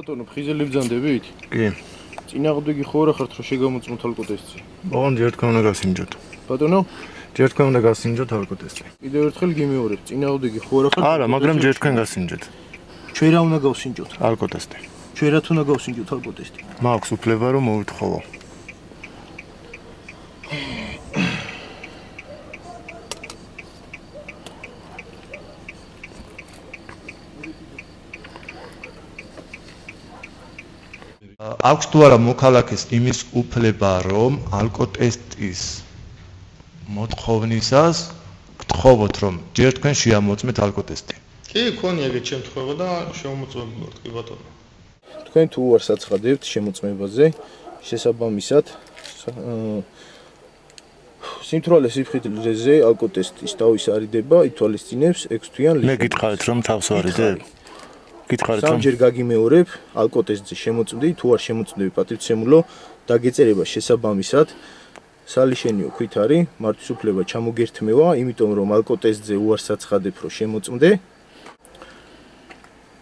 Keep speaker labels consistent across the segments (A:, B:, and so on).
A: ბატონო, ხიზელი ბრძანდებით?
B: კი.
A: წინააღმდეგი ხო არა ხართ, რომ შეგამოწმოთ ალკოტესტი?
B: ოღონდ ერთ თქმა უნდა გასინჯოთ.
A: ბატონო?
B: ჯერ თქვენ უნდა გასინჯოთ ალკოტესტი.
A: კიდევ ერთხელ გიმეორებ, წინააღმდეგი ხო არა ხართ?
B: არა, მაგრამ ჯერ თქვენ გასინჯეთ.
A: ჩვენ რა უნდა გავსინჯოთ?
B: ალკოტესტი.
A: ჩვენ რა უნდა გავსინჯოთ ალკოტესტი?
B: მაქვს უფლება რომ მოვითხოვო.
C: აქვს თუ არა მოქალაქეს იმის უფლება, რომ ალკოტესტის მოთხოვნისას გთხოვოთ, რომ ჯერ თქვენ შეამოწმეთ ალკოტესტი.
D: კი, ქონია ეგეთ შემთხვევა და შემოწმებული ვართ, კი ბატონო.
A: თქვენ თუ უარს აცხადებთ შემოწმებაზე, შესაბამისად სიმთვრალე სიფხილზე ალკოტესტის დავის არიდება ითვალისწინებს 6 თვიან
B: მე გითხარით რომ თავს ვარიდებ? გითხარით რომ
A: სამჯერ გაგიმეორებ ალკოტესტზე შემოწმდი, თუ არ შემოწმდები პატივცემულო, დაგეწერება შესაბამისად სალიშენიო ქვით არის მართვის უფლება ჩამოგერთმევა, იმიტომ რომ ალკოტესტზე უარს აცხადებ, რომ შემოწმდე.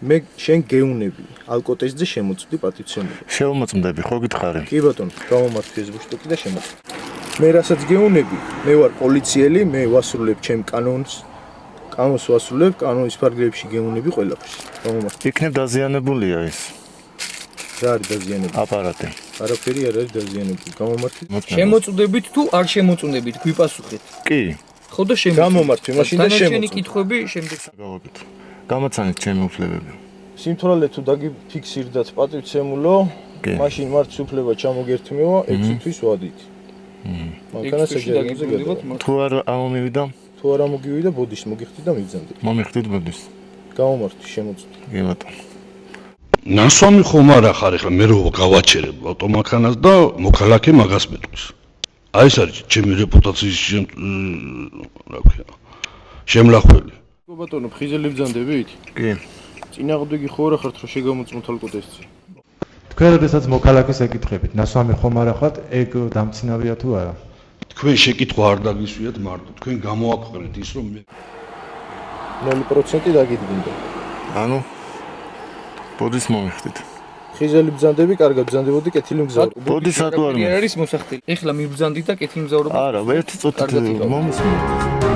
A: მე შენ გეუნები ალკოტესტზე შემოწმდი პატივცემულო.
B: შევმოწმდები, ხო გითხარი?
A: კი ბატონო, გამომართვი ეს ბუშტოკი და შემოწმდი. მე რასაც გეუნები, მე ვარ პოლიციელი, მე ვასრულებ ჩემ კანონს ვასრულებ, კანონის ფარგლებში გეუნები ყველაფერს. გამომართვი.
B: იქნებ დაზიანებულია ეს
A: რა არის დაზიანებული?
B: აპარატი.
A: არაფერი არ არის დაზიანებული. გამომართვი.
E: შემოწმდებით თუ არ შემოწმდებით, გვიპასუხეთ.
B: კი,
E: ხო და შემოწმდებით.
A: გამომართვი, მაშინ და
E: დანარჩენი
A: შემოწმდი.
E: კითხვები შემდეგ.
B: გავაკეთე. გამოცანეთ ჩემი უფლებები.
A: სიმთვრალე თუ დაგიფიქსირდათ პატივცემულო,
B: კი.
A: მაშინ მართვის უფლება ჩამოგერთმევა 6 თვის ვადით. მანქანა საჯარიმოზე გადავა.
B: თუ არ ამომივიდა,
A: თუ არ ამოგივიდა ბოდიშ მოგიხდი და მიგზავნდები.
B: მომიხდით ბოდის.
A: გამომართვი, შემოწმდი.
B: კი ბატონო.
F: ნასვამი ხომ არ ახარ ახლა მე რო გავაჩერებ ავტომანქანას და მოქალაქე მაგას მეტყვის. აი ეს არის ჩემი რეპუტაციის რა ქვია შემლახველი.
A: გო ბატონო, ხიზელი ბრძანდებით?
B: კი.
A: წინააღმდეგი ხო არა ხართ, რომ შეგამოწმოთ ალკოტესტი?
C: თქვენ როდესაც მოქალაქეს ეკითხებით, ნასვამი ხომ არ ახართ, ეგ დამცინავია თუ არა?
F: თქვენ შეკითხვა არ დაგისვიათ მარტო, თქვენ გამოაქვეყნეთ ის რომ მე
A: 0% დაგიდგინდა.
B: ანუ ბოდის მომიხდით.
A: ხიზელი ბრძანდები, კარგად ბრძანდებოდი, კეთილი მგზავრობ.
B: ბოდის ატო არ
E: არის მოსახდელი. ეხლა მიბრძანდით და კეთილ მგზავრობა.
B: არა, ერთი წუთით მომისმინეთ.